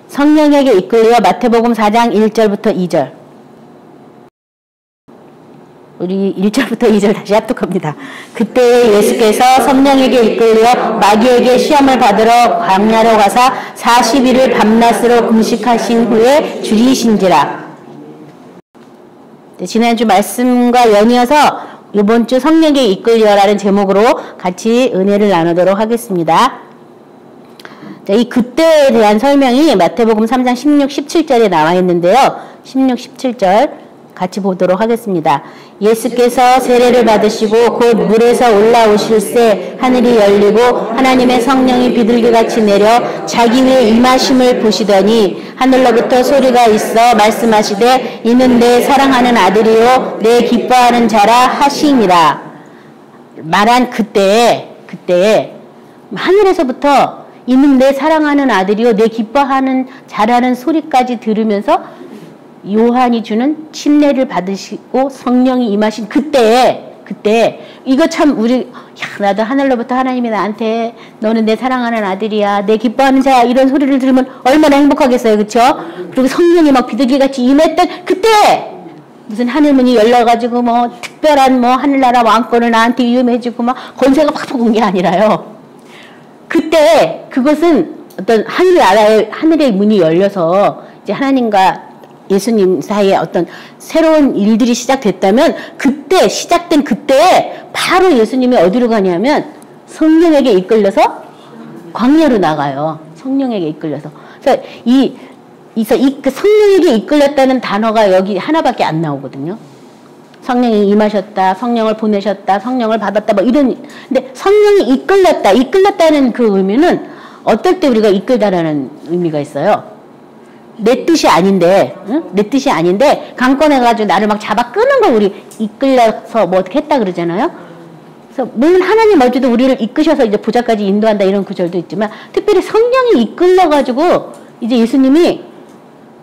성령에게 이끌려 마태복음 4장 1절부터 2절. 우리 1절부터 2절 다시 합독합니다. 그때 예수께서 성령에게 이끌려 마귀에게 시험을 받으러 광야로 가사 40일을 밤낮으로 금식하신 후에 줄이신지라. 지난주 말씀과 연이어서 이번 주 성령에게 이끌려라는 제목으로 같이 은혜를 나누도록 하겠습니다. 이 그때에 대한 설명이 마태복음 3장 16, 17절에 나와 있는데요. 16, 17절 같이 보도록 하겠습니다. 예수께서 세례를 받으시고 곧 물에서 올라오실새 하늘이 열리고 하나님의 성령이 비둘기같이 내려 자기 위에 임하심을 보시더니 하늘로부터 소리가 있어 말씀하시되 이는 내 사랑하는 아들이요 내 기뻐하는 자라 하시니라. 말한 그때에 하늘에서부터 이는 내 사랑하는 아들이요 내 기뻐하는 자라는 소리까지 들으면서 요한이 주는 침례를 받으시고 성령이 임하신 그때 이거 참 우리 나도 하늘로부터 하나님이 나한테 너는 내 사랑하는 아들이야 내 기뻐하는 자야 이런 소리를 들으면 얼마나 행복하겠어요. 그쵸? 그리고 성령이 막 비둘기같이 임했던 그때 무슨 하늘문이 열려가지고 뭐 특별한 뭐 하늘나라 왕권을 나한테 위임해주고 막 권세가 팍팍 온 게 아니라요. 그때 그것은 어떤 하늘의 문이 열려서 이제 하나님과 예수님 사이에 어떤 새로운 일들이 시작됐다면 그때 시작된 그때에 바로 예수님이 어디로 가냐면 성령에게 이끌려서 광야로 나가요. 성령에게 이끌려서. 그래서 그 성령에게 이끌렸다는 단어가 여기 하나밖에 안 나오거든요. 성령이 임하셨다, 성령을 보내셨다, 성령을 받았다, 뭐 이런. 근데 성령이 이끌렸다는 그 의미는 어떨 때 우리가 이끌다라는 의미가 있어요. 내 뜻이 아닌데, 내 뜻이 아닌데, 강권해가지고 나를 막 잡아 끄는 걸 우리 이끌려서 뭐 어떻게 했다 그러잖아요? 그래서, 물론 하나님 어디도 우리를 이끄셔서 이제 보좌까지 인도한다 이런 구절도 있지만, 특별히 성령이 이끌려가지고, 이제 예수님이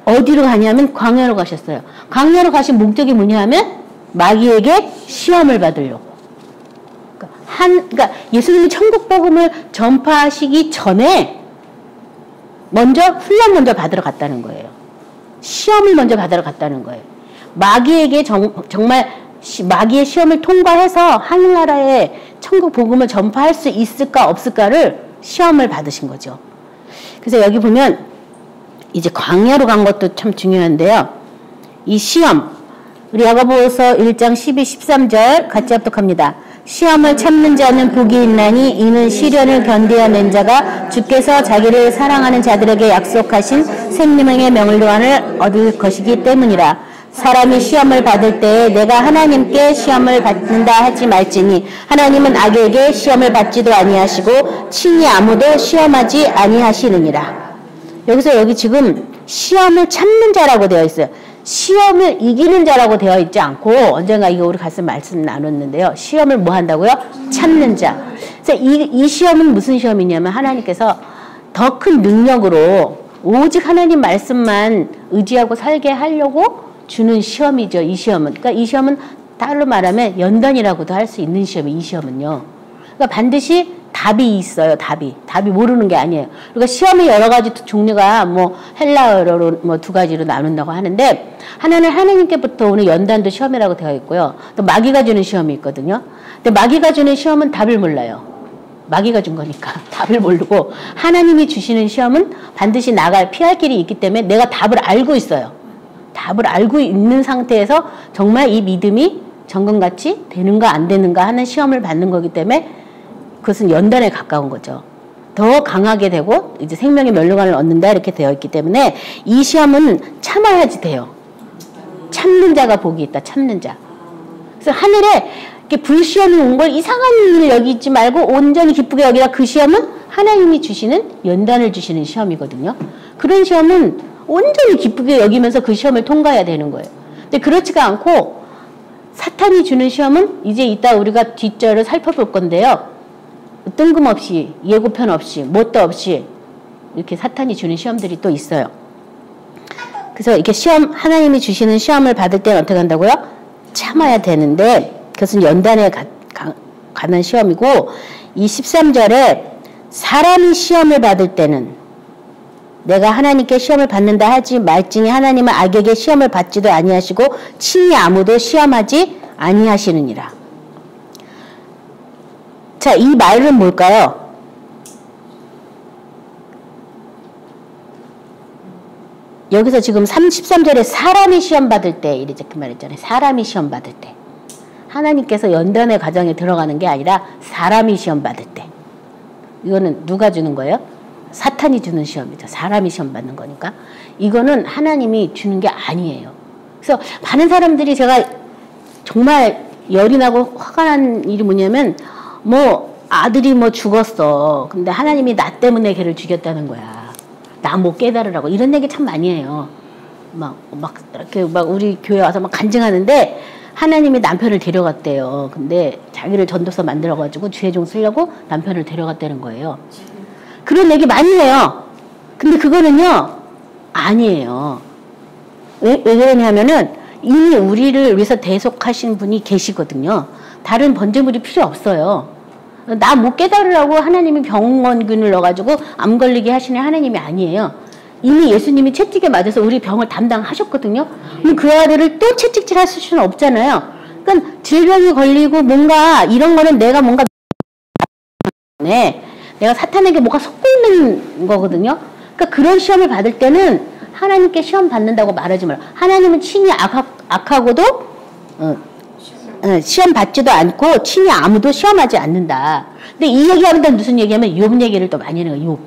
어디로 가냐면 광야로 가셨어요. 광야로 가신 목적이 뭐냐면, 마귀에게 시험을 받으려고. 그러니까 예수님이 천국 복음을 전파하시기 전에, 훈련 먼저 받으러 갔다는 거예요. 시험을 먼저 받으러 갔다는 거예요. 마귀에게 정말 마귀의 시험을 통과해서 하늘나라의 천국 복음을 전파할 수 있을까 없을까를 시험을 받으신 거죠. 그래서 여기 보면 이제 광야로 간 것도 참 중요한데요. 이 시험 우리 야고보서 1장 12, 13절 같이 합독합니다. 시험을 참는 자는 복이 있나니 이는 시련을 견디어낸 자가 주께서 자기를 사랑하는 자들에게 약속하신 생명의 명령을 얻을 것이기 때문이라. 사람이 시험을 받을 때에 내가 하나님께 시험을 받는다 하지 말지니 하나님은 악에게 시험을 받지도 아니하시고 친히 아무도 시험하지 아니하시느니라. 여기 지금 시험을 참는 자라고 되어 있어요. 시험을 이기는 자라고 되어 있지 않고 언젠가 이거 우리 같이 말씀 나눴는데요. 시험을 뭐 한다고요? 참는 자. 그래서 이 시험은 무슨 시험이냐면 하나님께서 더 큰 능력으로 오직 하나님 말씀만 의지하고 살게 하려고 주는 시험이죠. 이 시험은. 그러니까 이 시험은 다른 말하면 연단이라고도 할 수 있는 시험이 이 시험은요. 그러니까 반드시 답이 있어요. 답이 모르는 게 아니에요. 그러니까 시험이 여러 가지 종류가 뭐 헬라어로 뭐 2가지로 나눈다고 하는데 하나는 하나님께부터 오는 연단도 시험이라고 되어 있고요. 또 마귀가 주는 시험이 있거든요. 근데 마귀가 주는 시험은 답을 몰라요. 마귀가 준 거니까 답을 모르고 하나님이 주시는 시험은 반드시 피할 길이 있기 때문에 내가 답을 알고 있어요. 답을 알고 있는 상태에서 정말 이 믿음이 정금같이 되는가 안 되는가 하는 시험을 받는 거기 때문에 그것은 연단에 가까운 거죠. 더 강하게 되고 이제 생명의 멸류관을 얻는다 이렇게 되어 있기 때문에 이 시험은 참아야지 돼요. 참는 자가 복이 있다. 참는 자. 그래서 하늘에 이렇게 불시험이 온 걸 이상한 일을 여기지 말고 온전히 기쁘게 여기라. 그 시험은 하나님이 주시는 연단을 주시는 시험이거든요. 그런 시험은 온전히 기쁘게 여기면서 그 시험을 통과해야 되는 거예요. 근데 그렇지가 않고 사탄이 주는 시험은 이제 이따 우리가 뒷절을 살펴볼 건데요. 뜬금없이 예고편 없이 뭣도 없이 이렇게 사탄이 주는 시험들이 또 있어요. 그래서 이렇게 하나님이 주시는 시험을 받을 때는 어떻게 한다고요? 참아야 되는데 그것은 연단에 관한 시험이고 이 13절에 사람이 시험을 받을 때는 내가 하나님께 시험을 받는다 하지 말지니 하나님은 악에게 시험을 받지도 아니하시고 친히 아무도 시험하지 아니하시느니라. 자, 이 말은 뭘까요? 여기서 지금 13절에 사람이 시험 받을 때 이렇게 그 말했잖아요. 사람이 시험 받을 때. 하나님께서 연단의 과정에 들어가는 게 아니라 사람이 시험 받을 때. 이거는 누가 주는 거예요? 사탄이 주는 시험이죠. 사람이 시험 받는 거니까. 이거는 하나님이 주는 게 아니에요. 그래서 많은 사람들이 제가 정말 열이 나고 화가 난 일이 뭐냐면 뭐 아들이 뭐 죽었어. 근데 하나님이 나 때문에 걔를 죽였다는 거야. 나 못 깨달으라고. 이런 얘기 참 많이 해요. 막 이렇게 막 우리 교회 와서 막 간증하는데 하나님이 남편을 데려갔대요. 근데 자기를 전도서 만들어가지고 주의종 쓰려고 남편을 데려갔다는 거예요. 그런 얘기 많이 해요. 근데 그거는요, 아니에요. 왜 그러냐면은 이미 우리를 위해서 대속하신 분이 계시거든요. 다른 번제물이 필요 없어요. 나 못 깨달으라고 하나님이 병원균을 넣어가지고 암 걸리게 하시는 하나님이 아니에요. 이미 예수님이 채찍에 맞아서 우리 병을 담당하셨거든요. 그럼 그 아들을 또 채찍질 하실 수는 없잖아요. 그러니까 질병이 걸리고 뭔가 이런 거는 내가 뭔가 내가 사탄에게 뭐가 속고 있는 거거든요. 그러니까 그런 시험을 받을 때는 하나님께 시험 받는다고 말하지 말아요. 하나님은 친히 악하고도 시험 받지도 않고 친히 아무도 시험하지 않는다. 근데 이 얘기하면 무슨 얘기하면 욥 얘기를 또 많이 하는 거예요.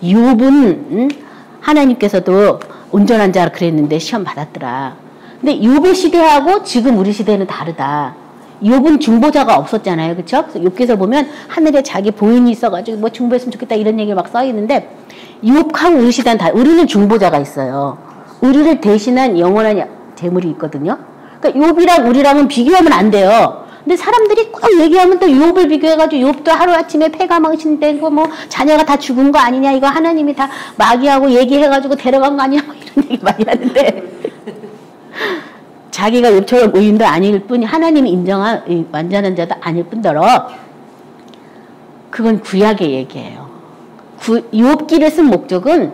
욥은 하나님께서도 온전한 자라 그랬는데 시험 받았더라. 근데 욥의 시대하고 지금 우리 시대는 다르다. 욥은 중보자가 없었잖아요. 그쵸? 욥기서 보면 하늘에 자기 보인이 있어가지고 뭐 중보했으면 좋겠다 이런 얘기가 막 써있는데 욥하고 우리 시대는 다, 우리는 중보자가 있어요. 우리를 대신한 영원한 재물이 있거든요. 그러니까 욥이랑 우리랑은 비교하면 안 돼요. 근데 사람들이 꼭 얘기하면 또 욥을 비교해가지고 욥도 하루아침에 폐가 망신되고 뭐 자녀가 다 죽은 거 아니냐 이거 하나님이 다 마귀하고 얘기해가지고 데려간 거 아니냐 뭐 이런 얘기 많이 하는데 자기가 욥처럼 의인도 아닐 뿐이 하나님이 인정한 완전한 자도 아닐 뿐더러 그건 구약의 얘기예요. 욥기를 쓴 목적은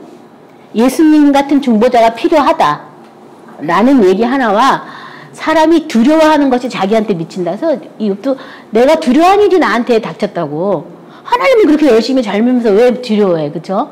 예수님 같은 중보자가 필요하다 라는 얘기 하나와 사람이 두려워하는 것이 자기한테 미친다. 그래서 이 욥도 내가 두려워한 일이 나한테 닥쳤다고. 하나님이 그렇게 열심히 잘 밀면서 왜 두려워해? 그쵸?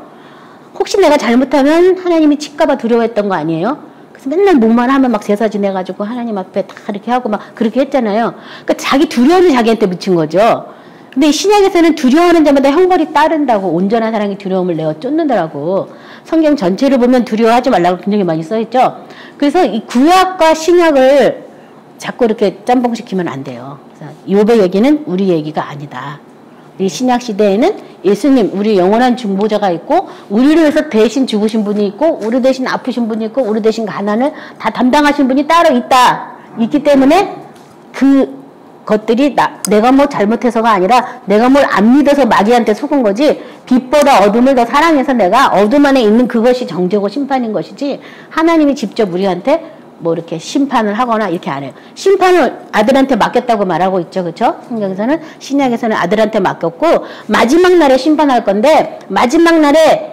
혹시 내가 잘못하면 하나님이 칠까봐 두려워했던 거 아니에요? 그래서 맨날 뭐만 하면 막 제사 지내가지고 하나님 앞에 다 이렇게 하고 막 그렇게 했잖아요. 그러니까 자기 두려움이 자기한테 미친 거죠. 근데 신약에서는 두려워하는 자마다 형벌이 따른다고. 온전한 사랑이 두려움을 내어 쫓는다라고. 성경 전체를 보면 두려워하지 말라고 굉장히 많이 써있죠. 그래서 이 구약과 신약을 자꾸 이렇게 짬뽕시키면 안 돼요. 그래서 욥의 얘기는 우리 얘기가 아니다. 이 신약 시대에는 예수님, 우리 영원한 중보자가 있고 우리를 위해서 대신 죽으신 분이 있고 우리 대신 아프신 분이 있고 우리 대신 가난을 다 담당하신 분이 따로 있기 때문에 그 것들이 내가 뭐 잘못해서가 아니라 내가 뭘 안 믿어서 마귀한테 속은 거지 빛보다 어둠을 더 사랑해서 내가 어둠 안에 있는 그것이 정죄고 심판인 것이지 하나님이 직접 우리한테 뭐 이렇게 심판을 하거나 이렇게 안 해요. 심판을 아들한테 맡겼다고 말하고 있죠. 그렇죠? 성경에서는 신약에서는 아들한테 맡겼고 마지막 날에 심판할 건데 마지막 날에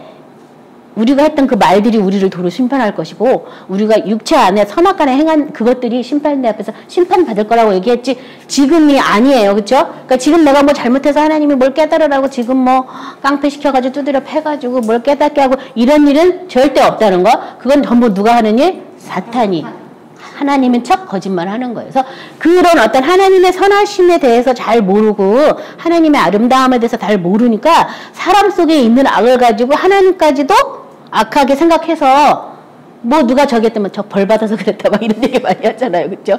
우리가 했던 그 말들이 우리를 도로 심판할 것이고 우리가 육체 안에 선악간에 행한 그것들이 심판대 앞에서 심판받을 거라고 얘기했지 지금이 아니에요. 그렇죠? 그러니까 지금 내가 뭐 잘못해서 하나님이 뭘 깨달으라고 지금 뭐 깡패 시켜가지고 두드려 패가지고 뭘 깨닫게 하고 이런 일은 절대 없다는 거. 그건 전부 누가 하는 일? 사탄이. 하나님인 척 거짓말하는 거예요. 그래서 그런 어떤 하나님의 선하심에 대해서 잘 모르고 하나님의 아름다움에 대해서 잘 모르니까 사람 속에 있는 악을 가지고 하나님까지도 악하게 생각해서 뭐 누가 저기 했더만 저 벌 받아서 그랬다 막 이런 얘기 많이 하잖아요. 그렇죠?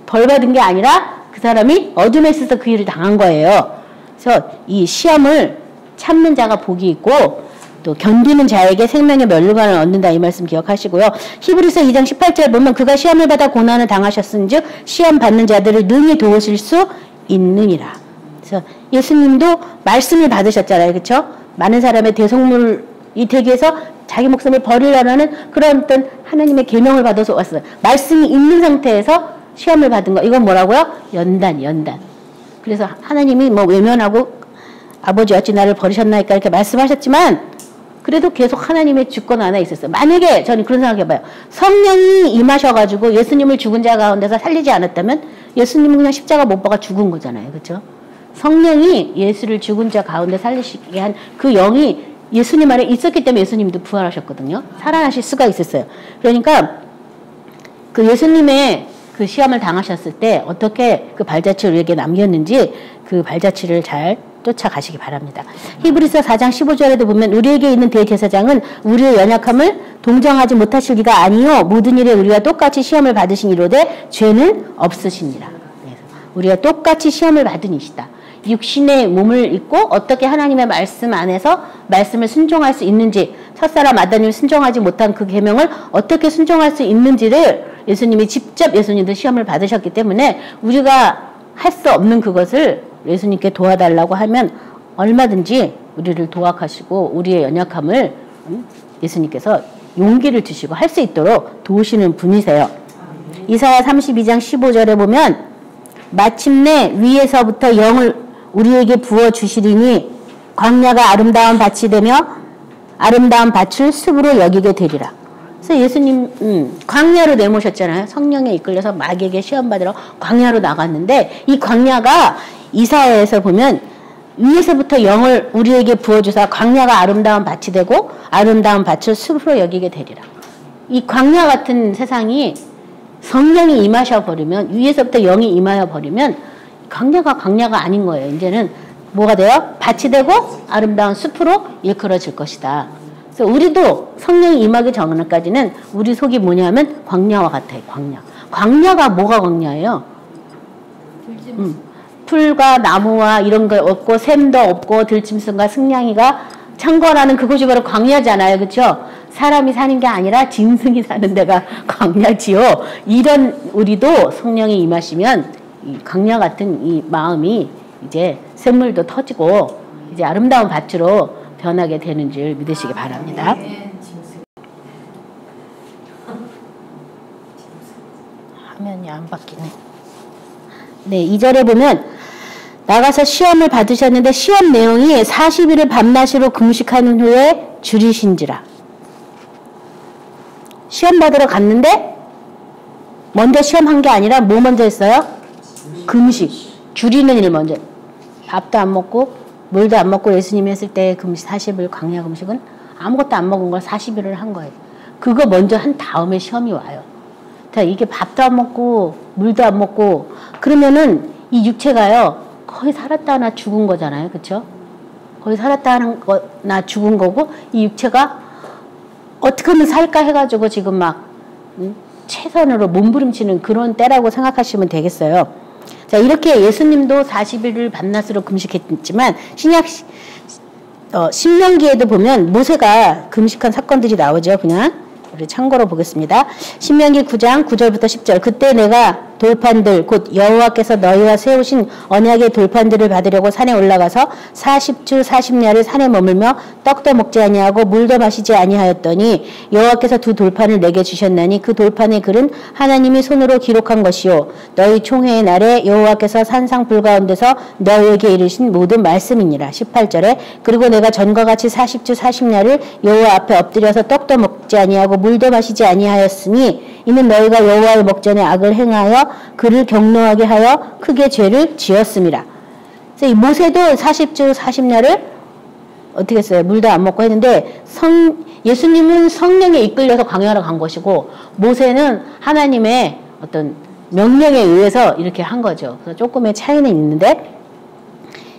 벌 받은 게 아니라 그 사람이 어둠에 있어서 그 일을 당한 거예요. 그래서 이 시험을 참는 자가 복이 있고 또 견디는 자에게 생명의 면류관을 얻는다 이 말씀 기억하시고요. 히브리서 2장 18절 보면 그가 시험을 받아 고난을 당하셨은즉 시험 받는 자들을 능히 도우실 수 있느니라. 그래서 예수님도 말씀을 받으셨잖아요. 그렇죠? 많은 사람의 대속물 이 대기에서 자기 목숨을 버리려는 그런 어떤 하나님의 계명을 받아서 왔어요. 말씀이 있는 상태에서 시험을 받은 거. 이건 뭐라고요? 연단. 그래서 하나님이 뭐 외면하고 아버지 어찌 나를 버리셨나이까 이렇게 말씀하셨지만 그래도 계속 하나님의 주권 안에 있었어요. 만약에 저는 그런 생각해봐요. 성령이 임하셔가지고 예수님을 죽은 자 가운데서 살리지 않았다면 예수님은 그냥 십자가 못 박아 죽은 거잖아요. 그렇죠? 성령이 예수를 죽은 자 가운데 살리시게 한 그 영이 예수님 안에 있었기 때문에 예수님도 부활하셨거든요. 살아나실 수가 있었어요. 그러니까 그 예수님의 그 시험을 당하셨을 때 어떻게 그 발자취를 우리에게 남겼는지 그 발자취를 잘 쫓아가시기 바랍니다. 히브리서 4장 15절에도 보면 우리에게 있는 대제사장은 우리의 연약함을 동정하지 못하시기가 아니요 모든 일에 우리와 똑같이 시험을 받으신 이로되 죄는 없으시니라. 그래서 우리가 똑같이 시험을 받은 이시다. 육신의 몸을 입고 어떻게 하나님의 말씀 안에서 말씀을 순종할 수 있는지, 첫사람 아담이 순종하지 못한 그 계명을 어떻게 순종할 수 있는지를 예수님이 직접 예수님도 시험을 받으셨기 때문에 우리가 할 수 없는 그것을 예수님께 도와달라고 하면 얼마든지 우리를 도와가시고 우리의 연약함을 예수님께서 용기를 주시고 할 수 있도록 도우시는 분이세요. 이사야 32장 15절에 보면 마침내 위에서부터 영을 우리에게 부어주시리니 광야가 아름다운 밭이 되며 아름다운 밭을 숲으로 여기게 되리라. 그래서 예수님 광야로 내모셨잖아요. 성령에 이끌려서 마귀에게 시험받으러 광야로 나갔는데 이 광야가 이사야에서 보면 위에서부터 영을 우리에게 부어주사 광야가 아름다운 밭이 되고 아름다운 밭을 숲으로 여기게 되리라. 이 광야 같은 세상이 성령이 임하셔 버리면 위에서부터 영이 임하여 버리면 광야가 아닌 거예요. 이제는 뭐가 돼요? 밭이 되고 아름다운 숲으로 일컬어질 것이다. 그래서 우리도 성령이 임하기 전까지는 우리 속이 뭐냐면 광야와 같아요. 광야가 뭐가 광야예요? 풀과 나무와 이런 거 없고 샘도 없고 들짐승과 승냥이가 창궐하는 그곳이 바로 광야잖아요. 그렇죠? 사람이 사는 게 아니라 짐승이 사는 데가 광야지요. 이런 우리도 성령이 임하시면 이 광야 같은 이 마음이 이제 샘물도 터지고 이제 아름다운 밭으로 변하게 되는 줄 믿으시기 바랍니다. 화면이 안 바뀌네. 네, 2절에 보면 나가서 시험을 받으셨는데 시험 내용이 40일을 밤낮으로 금식하는 후에 줄이신지라. 시험 받으러 갔는데 먼저 시험한 게 아니라 뭐 먼저 했어요? 금식. 줄이는 일 먼저. 밥도 안 먹고 물도 안 먹고 예수님이 했을 때 금식 40일 광야 금식은 아무것도 안 먹은 걸 40일을 한 거예요. 그거 먼저 한 다음에 시험이 와요. 자, 이게 밥도 안 먹고 물도 안 먹고 그러면은 이 육체가요 거의 살았다 하나 죽은 거잖아요. 그렇죠? 거의 살았다 하나 죽은 거고 이 육체가 어떻게 하면 살까 해가지고 지금 막 최선으로 몸부림치는 그런 때라고 생각하시면 되겠어요. 자, 이렇게 예수님도 40일을 밤낮으로 금식했지만 신명기에도 보면 모세가 금식한 사건들이 나오죠. 그냥 우리 참고로 보겠습니다. 신명기 9장 9절부터 10절. 그때 내가 돌판들 곧 여호와께서 너희와 세우신 언약의 돌판들을 받으려고 산에 올라가서 40주 40야를 산에 머물며 떡도 먹지 아니하고 물도 마시지 아니하였더니 여호와께서 두 돌판을 내게 주셨나니 그 돌판의 글은 하나님이 손으로 기록한 것이요 너희 총회의 날에 여호와께서 산상 불가운데서 너희에게 이르신 모든 말씀이니라. 18절에 그리고 내가 전과 같이 40주 40야를 여호와 앞에 엎드려서 떡도 먹지 아니하고 물도 마시지 아니하였으니 이는 너희가 여호와의 목전에 악을 행하여 그를 경노하게 하여 크게 죄를 지었습니다. 그래서 이 모세도 40주 40야를 어떻게 했어요? 물도 안 먹고 했는데 예수님은 성령에 이끌려서 광야로 간 것이고 모세는 하나님의 어떤 명령에 의해서 이렇게 한 거죠. 그래서 조금의 차이는 있는데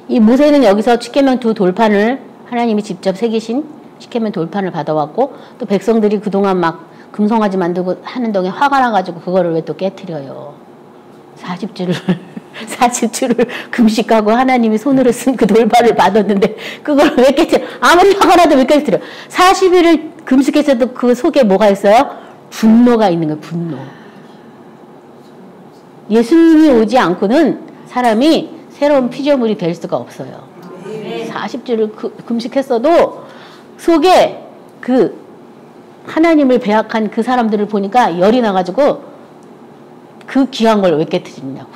이 모세는 여기서 십계명 두 돌판을 하나님이 직접 새기신 십계명 돌판을 받아왔고 또 백성들이 그동안 막 금송아지 만들고 하는 동안 화가 나가지고 그거를 왜 또 깨트려요. 40주를 금식하고 하나님이 손으로 쓴 그 돌판을 받았는데 그걸 왜 깨트려? 아무리 화가 나도 왜 깨트려? 40일을 금식했어도 그 속에 뭐가 있어요? 분노가 있는 거예요. 분노. 예수님이 오지 않고는 사람이 새로운 피조물이 될 수가 없어요. 40주를 금식했어도 속에 그 하나님을 배약한 그 사람들을 보니까 열이 나가지고 그 귀한 걸 왜 깨트리냐고.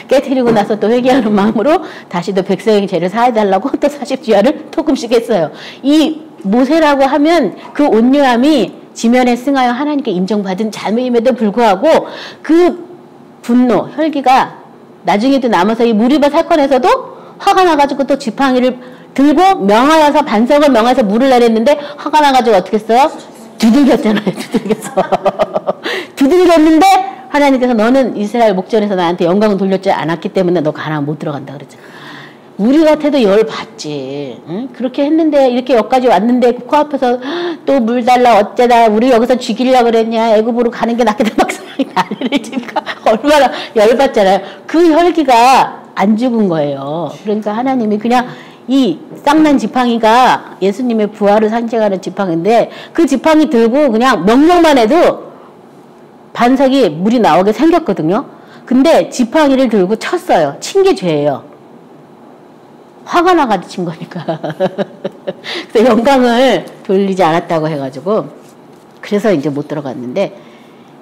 깨트리고 나서 또 회개하는 마음으로 다시 또 백성의 죄를 사해달라고 또 40주야를 또 금식했어요. 이 모세라고 하면 그 온유함이 지면에 승하여 하나님께 인정받은 자매임에도 불구하고 그 분노, 혈기가 나중에도 남아서 이 무리바 사건에서도 화가 나가지고 또 지팡이를 들고 명하여서 반석을 명하여서 물을 내렸는데 화가 나가지고 어떻게 했어요? 두들겼잖아요. 두들겼어. 두들겼는데 하나님께서 너는 이스라엘 목전에서 나한테 영광을 돌렸지 않았기 때문에 너 가나안 못 들어간다 그랬죠. 우리 같아도 열 받지. 응? 그렇게 했는데 이렇게 여기까지 왔는데 코앞에서 또 물 달라 어쩌다 우리 여기서 죽이려고 그랬냐 애굽으로 가는 게 낫겠다 막 난리를 치니까 얼마나 열 받잖아요. 그 혈기가 안 죽은 거예요. 그러니까 하나님이 그냥 이 쌍난 지팡이가 예수님의 부활을 상징하는 지팡이인데 그 지팡이 들고 그냥 명령만 해도 반석이 물이 나오게 생겼거든요. 근데 지팡이를 들고 쳤어요. 친 게 죄예요. 화가 나가지고 친 거니까. 그래서 영광을 돌리지 않았다고 해가지고 그래서 이제 못 들어갔는데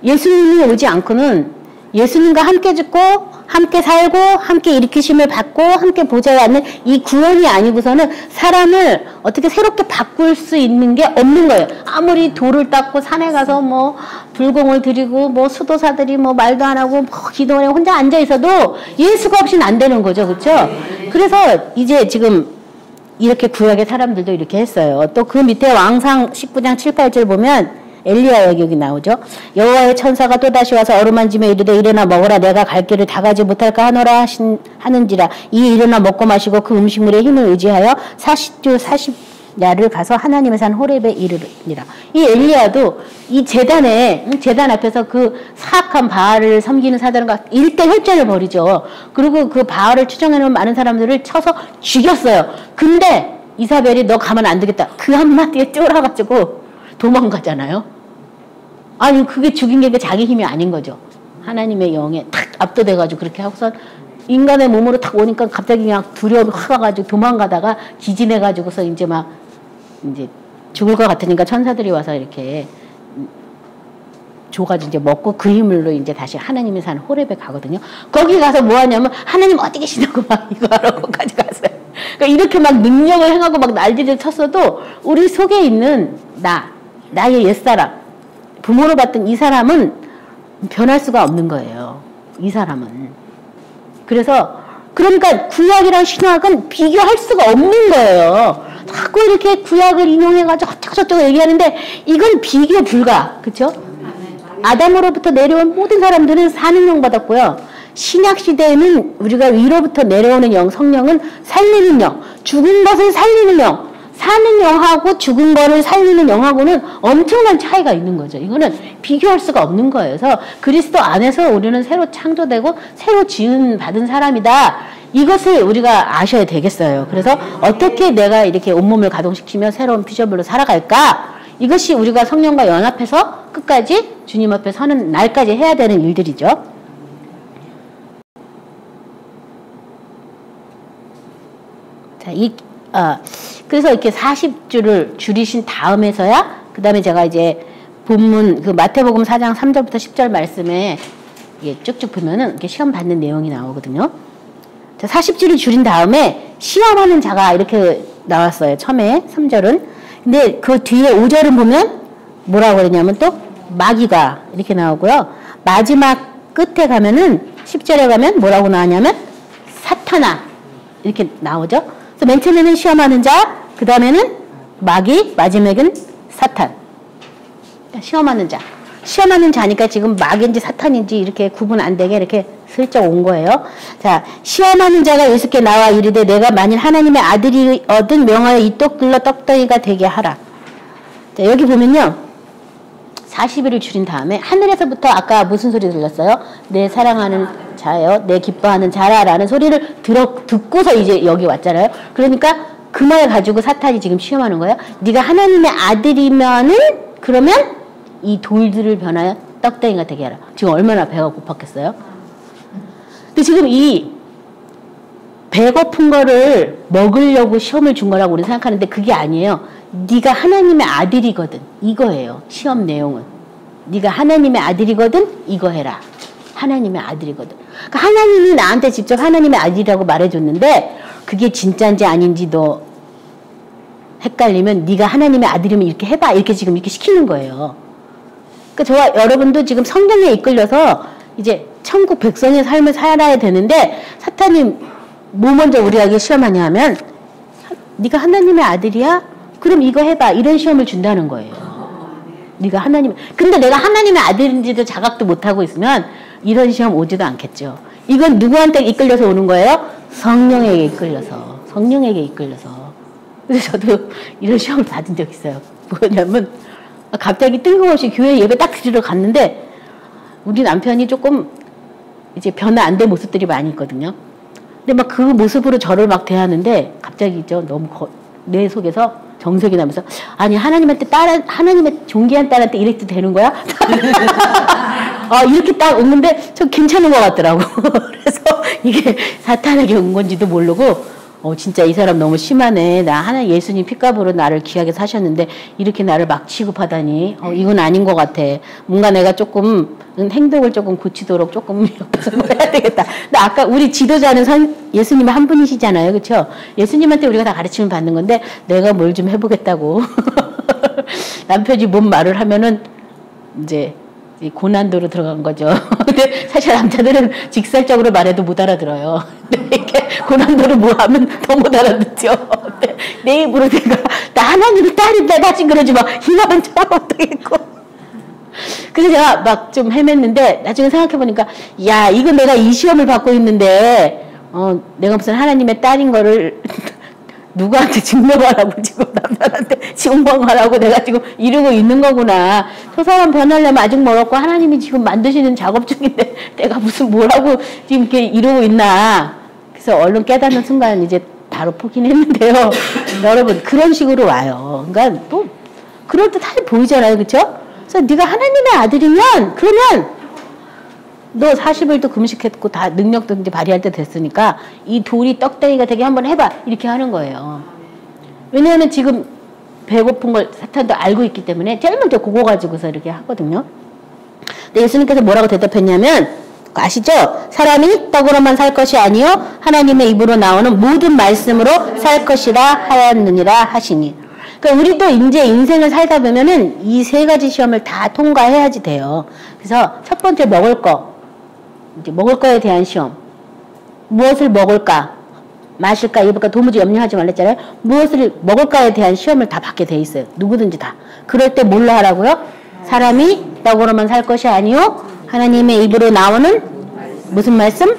예수님이 오지 않고는 예수님과 함께 죽고 함께 살고 함께 일으키심을 받고 함께 보좌에 앉는 이 구원이 아니고서는 사람을 어떻게 새롭게 바꿀 수 있는 게 없는 거예요. 아무리 돌을 닦고 산에 가서 뭐 불공을 드리고 뭐 수도사들이 뭐 말도 안 하고 뭐 기도원에 혼자 앉아 있어도 예수가 없이는 안 되는 거죠. 그렇죠? 그래서 이제 지금 이렇게 구약의 사람들도 이렇게 했어요. 또 그 밑에 왕상 19장 7, 8절 보면 엘리야 여기 나오죠. 여호와의 천사가 또다시 와서 어루만지며 이르되 일어나 먹으라 내가 갈 길을 다 가지 못할까 하노라 하는지라 이 일어나 먹고 마시고 그 음식물의 힘을 의지하여 40주 40야를 가서 하나님의 산 호렙에 이르니라. 이 엘리야도 이 재단 앞에서 그 사악한 바알을 섬기는 사람과 일대혈전을 벌이죠. 그리고 그 바알을 추종해놓은 많은 사람들을 쳐서 죽였어요. 근데 이사벨이 너 가면 안 되겠다. 그 한마디에 쫄아가지고 도망가잖아요. 아니 그게 죽인 게 자기 힘이 아닌 거죠. 하나님의 영에 탁 압도돼가지고 그렇게 하고선 인간의 몸으로 탁 오니까 갑자기 그냥 두려움이 확 와가지고 도망가다가 기진해가지고서 이제 막 이제 죽을 것 같으니까 천사들이 와서 이렇게 줘가지고 이제 먹고 그 힘으로 이제 다시 하나님의 산 호렙에 가거든요. 거기 가서 뭐 하냐면 하나님 어디 계시냐고 막 이거 하러까지 갔어요. 그러니까 이렇게 막 능력을 행하고 막 난리를 쳤어도 우리 속에 있는 나의 옛사람 부모로 봤던 이 사람은 변할 수가 없는 거예요. 이 사람은. 그러니까 구약이랑 신약은 비교할 수가 없는 거예요. 자꾸 이렇게 구약을 인용해가지고 어쩌고저쩌고 얘기하는데 이건 비교 불가. 그쵸? 아담으로부터 내려온 모든 사람들은 사는 영 받았고요. 신약 시대에는 우리가 위로부터 내려오는 영, 성령은 살리는 영, 죽은 것을 살리는 영, 사는 영하고 죽은 거를 살리는 영하고는 엄청난 차이가 있는 거죠. 이거는 비교할 수가 없는 거예요. 그래서 그리스도 안에서 우리는 새로 창조되고 새로 지은 받은 사람이다. 이것을 우리가 아셔야 되겠어요. 그래서 어떻게 내가 이렇게 온몸을 가동시키며 새로운 비전별로 살아갈까? 이것이 우리가 성령과 연합해서 끝까지 주님 앞에 서는 날까지 해야 되는 일들이죠. 자, 그래서 이렇게 40주를 줄이신 다음에서야, 그 다음에 제가 이제 본문, 그 마태복음 4장 3절부터 10절 말씀에 쭉쭉 보면은 이렇게 시험 받는 내용이 나오거든요. 자, 40주를 줄인 다음에 시험하는 자가 이렇게 나왔어요. 처음에 3절은. 근데 그 뒤에 5절은 보면 뭐라고 그러냐면 또 마귀가 이렇게 나오고요. 마지막 끝에 가면은 10절에 가면 뭐라고 나오냐면 사탄아 이렇게 나오죠. 그래서 맨 처음에는 시험하는 자, 그 다음에는 마귀, 마지막은 사탄. 시험하는 자. 시험하는 자니까 지금 마귀인지 사탄인지 이렇게 구분 안 되게 이렇게 슬쩍 온 거예요. 자, 시험하는 자가 예수께 나와 이르되 내가 만일 하나님의 아들이 얻은 명하여 이 떡들로 떡덩이가 되게 하라. 자, 여기 보면요. 40일을 줄인 다음에 하늘에서부터 아까 무슨 소리 들렸어요? 내 사랑하는 자요, 내 기뻐하는 자라라는 소리를 듣고서 이제 여기 왔잖아요. 그러니까 그 말 가지고 사탄이 지금 시험하는 거예요. 네가 하나님의 아들이면은 그러면 이 돌들을 변하여 떡덩이가 되게 하라. 지금 얼마나 배가 고팠겠어요? 근데 지금 이 배고픈 거를 먹으려고 시험을 준 거라고 우리 생각하는데 그게 아니에요. 네가 하나님의 아들이거든. 이거예요. 시험 내용은. 네가 하나님의 아들이거든. 이거 해라. 하나님의 아들이거든. 그러니까 하나님이 나한테 직접 하나님의 아들이라고 말해줬는데 그게 진짜인지 아닌지 너 헷갈리면 네가 하나님의 아들이면 이렇게 해봐. 이렇게 지금 이렇게 시키는 거예요. 그러니까 저와 여러분도 지금 성경에 이끌려서 이제 천국 백성의 삶을 살아야 되는데 사탄이 뭐 먼저 우리에게 시험하냐 하면 네가 하나님의 아들이야? 그럼 이거 해봐. 이런 시험을 준다는 거예요. 네가 하나님. 근데 내가 하나님의 아들인지도 자각도 못하고 있으면 이런 시험 오지도 않겠죠. 이건 누구한테 이끌려서 오는 거예요? 성령에게 이끌려서. 성령에게 이끌려서. 그래서 저도 이런 시험을 받은 적 있어요. 뭐냐면 갑자기 뜬금없이 교회 예배 딱 드리러 갔는데 우리 남편이 조금 이제 변화 안 된 모습들이 많이 있거든요. 근데 막 그 모습으로 저를 막 대하는데 갑자기 너무 내 속에서 정색이 나면서 아니 하나님한테 하나님의 존귀한 딸한테 이래도 되는 거야? 이렇게 딱 오는데 저 괜찮은 것 같더라고. 그래서 이게 사탄에게 온 건지도 모르고 진짜 이 사람 너무 심하네. 나 예수님 피값으로 나를 귀하게 사셨는데 이렇게 나를 막 취급하다니 이건 아닌 것 같아. 뭔가 내가 조금 행동을 조금 고치도록 조금 옆에서 해야 되겠다. 근데 아까 우리 지도자는 예수님 한 분이시잖아요. 그렇죠? 예수님한테 우리가 다 가르침을 받는 건데 내가 뭘 좀 해보겠다고. 남편이 뭔 말을 하면은 이제 고난도로 들어간 거죠. 근데 사실 남자들은 직설적으로 말해도 못 알아들어요. 근데 이렇게 고난도로 뭐 하면 더 못 알아듣죠. 내 입으로 나 하나님의 딸인데 나 지금 그러지 마. 희망은 참 못하겠고. 그래서 제가 막 좀 헤맸는데 나중에 생각해보니까 야 이거 내가 이 시험을 받고 있는데 내가 무슨 하나님의 딸인 거를 누구한테 증명하라고 지금 남편한테 증명하라고 내가 지금 이러고 있는 거구나. 저 사람 변하려면 아직 멀었고 하나님이 지금 만드시는 작업 중인데 내가 무슨 뭐라고 지금 이렇게 이러고 있나. 그래서 얼른 깨닫는 순간 이제 바로 포기는 했는데요. 여러분 그런 식으로 와요. 그러니까 또 그럴듯하게 보이잖아요. 그렇죠? 그래서 네가 하나님의 아들이면 그러면 너 40일도 금식했고 다 능력도 이제 발휘할 때 됐으니까 이 돌이 떡대기가 되게 한번 해봐. 이렇게 하는 거예요. 왜냐하면 지금 배고픈 걸 사탄도 알고 있기 때문에 제일 먼저 그거 가지고서 이렇게 하거든요. 근데 예수님께서 뭐라고 대답했냐면 아시죠? 사람이 떡으로만 살 것이 아니요 하나님의 입으로 나오는 모든 말씀으로 살 것이라 하였느니라 하시니. 그러니까 우리도 이제 인생을 살다 보면은 이 세 가지 시험을 다 통과해야지 돼요. 그래서 첫 번째 먹을 거. 이제 먹을 거에 대한 시험. 무엇을 먹을까? 마실까? 입을까? 도무지 염려하지 말랬잖아요. 무엇을 먹을까에 대한 시험을 다 받게 돼 있어요. 누구든지 다. 그럴 때 뭘로 하라고요? 사람이 떡으로만 살 것이 아니요 하나님의 입으로 나오는 무슨 말씀?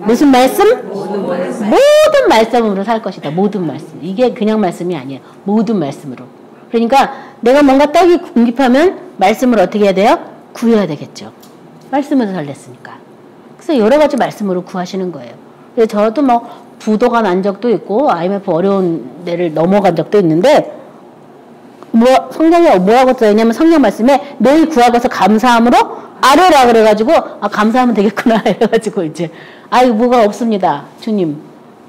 무슨 말씀? 모든 말씀으로 살 것이다. 모든 말씀. 이게 그냥 말씀이 아니에요. 모든 말씀으로. 그러니까 내가 뭔가 떡이 궁핍하면 말씀을 어떻게 해야 돼요? 구해야 되겠죠. 말씀으로 살렸으니까. 그래서 여러 가지 말씀으로 구하시는 거예요. 그래서 저도 뭐 부도가 난 적도 있고 IMF 어려운 데를 넘어간 적도 있는데 성경에 뭐라고 써있냐면 성경 말씀에 너희 구하고서 감사함으로 아뢰라 그래가지고 감사하면 되겠구나 이래가지고 이제 뭐가 없습니다. 주님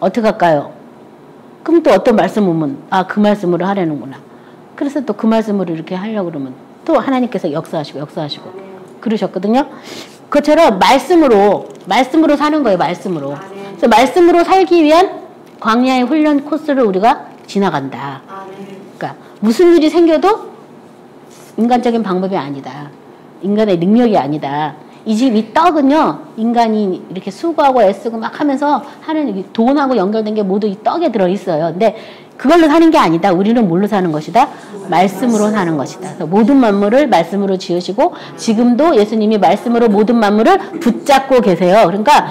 어떻게 할까요? 그럼 또 어떤 말씀 오면 그 말씀으로 하려는구나. 그래서 또 그 말씀으로 이렇게 하려고 그러면 또 하나님께서 역사하시고 그러셨거든요. 그처럼 말씀으로 사는 거예요. 말씀으로. 그래서 말씀으로 살기 위한 광야의 훈련 코스를 우리가 지나간다. 그러니까 무슨 일이 생겨도 인간적인 방법이 아니다. 인간의 능력이 아니다. 이 떡은요, 인간이 이렇게 수고하고 애쓰고 막 하면서 하는 돈하고 연결된 게 모두 이 떡에 들어있어요. 근데 그걸로 사는 게 아니다. 우리는 뭘로 사는 것이다? 말씀으로 사는 것이다. 그래서 모든 만물을 말씀으로 지으시고 지금도 예수님이 말씀으로 모든 만물을 붙잡고 계세요. 그러니까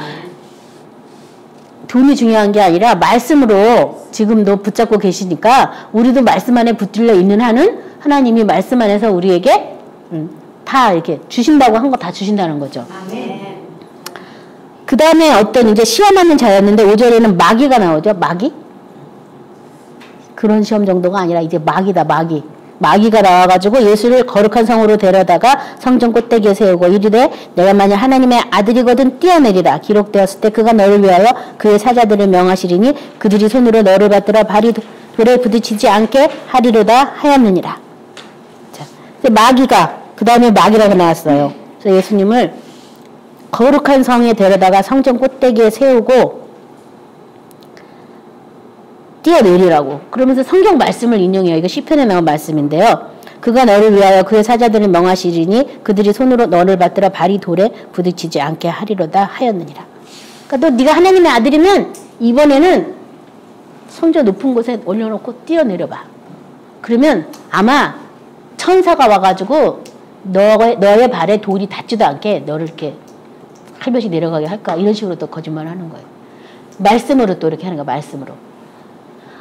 돈이 중요한 게 아니라 말씀으로 지금도 붙잡고 계시니까 우리도 말씀 안에 붙들려 있는 한은 하나님이 말씀 안에서 우리에게 다 이렇게 주신다고 한 거 다 주신다는 거죠. 그 다음에 어떤 이제 시험하는 자였는데 5절에는 마귀가 나오죠. 마귀? 그런 시험 정도가 아니라 이제 마귀다. 마귀가 나와가지고 예수를 거룩한 성으로 데려다가 성전 꼭대기에 세우고 이르되 내가 만약 하나님의 아들이거든 뛰어내리라. 기록되었을 때 그가 너를 위하여 그의 사자들을 명하시리니 그들이 손으로 너를 받들어 발이 돌에 부딪히지 않게 하리로다 하였느니라. 자, 마귀가 그 다음에 마귀라고 나왔어요. 그래서 예수님을 거룩한 성에 데려다가 성전 꼭대기에 세우고 뛰어내리라고. 그러면서 성경 말씀을 인용해요. 이거 시편에 나온 말씀인데요. 그가 너를 위하여 그의 사자들을 명하시리니 그들이 손으로 너를 받들어 발이 돌에 부딪히지 않게 하리로다 하였느니라. 그러니까 또 네가 하나님의 아들이면 이번에는 손저 높은 곳에 올려놓고 뛰어내려봐. 그러면 아마 천사가 와가지고 너의 발에 돌이 닿지도 않게 너를 이렇게 칼볕이 내려가게 할까? 이런 식으로 또 거짓말을 하는 거예요. 말씀으로 또 이렇게 하는 거야. 말씀으로.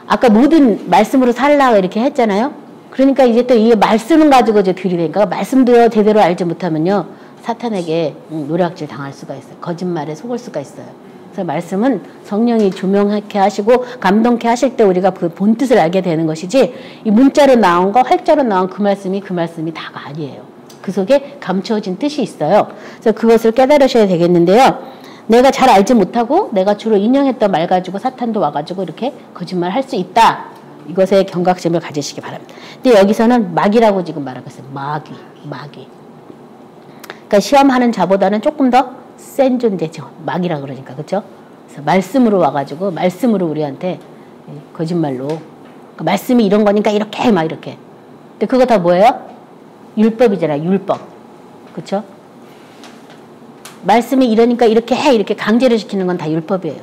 아까 모든 말씀으로 살라 이렇게 했잖아요. 그러니까 이제 또 이 말씀을 가지고 이제 들이대니까 말씀도 제대로 알지 못하면요 사탄에게 노략질 당할 수가 있어요. 거짓말에 속을 수가 있어요. 그래서 말씀은 성령이 조명하게 하시고 감동케 하실 때 우리가 그 본뜻을 알게 되는 것이지 이 문자로 나온 거 활자로 나온 그 말씀이 다가 아니에요. 그 속에 감추어진 뜻이 있어요. 그래서 그것을 깨달으셔야 되겠는데요. 내가 잘 알지 못하고 내가 주로 인용했던 말 가지고 사탄도 와가지고 이렇게 거짓말 할 수 있다. 이것에 경각심을 가지시기 바랍니다. 근데 여기서는 마귀라고 지금 말하고 있어요. 마귀. 그러니까 시험하는 자보다는 조금 더 센 존재죠. 마귀라 그러니까. 그렇죠? 그래서 말씀으로 와가지고 말씀으로 우리한테 거짓말로 그러니까 말씀이 이런 거니까 이렇게 막 이렇게. 근데 그거 다 뭐예요? 율법이잖아요. 율법. 그렇죠? 말씀이 이러니까 이렇게 해 이렇게 강제를 시키는 건 다 율법이에요.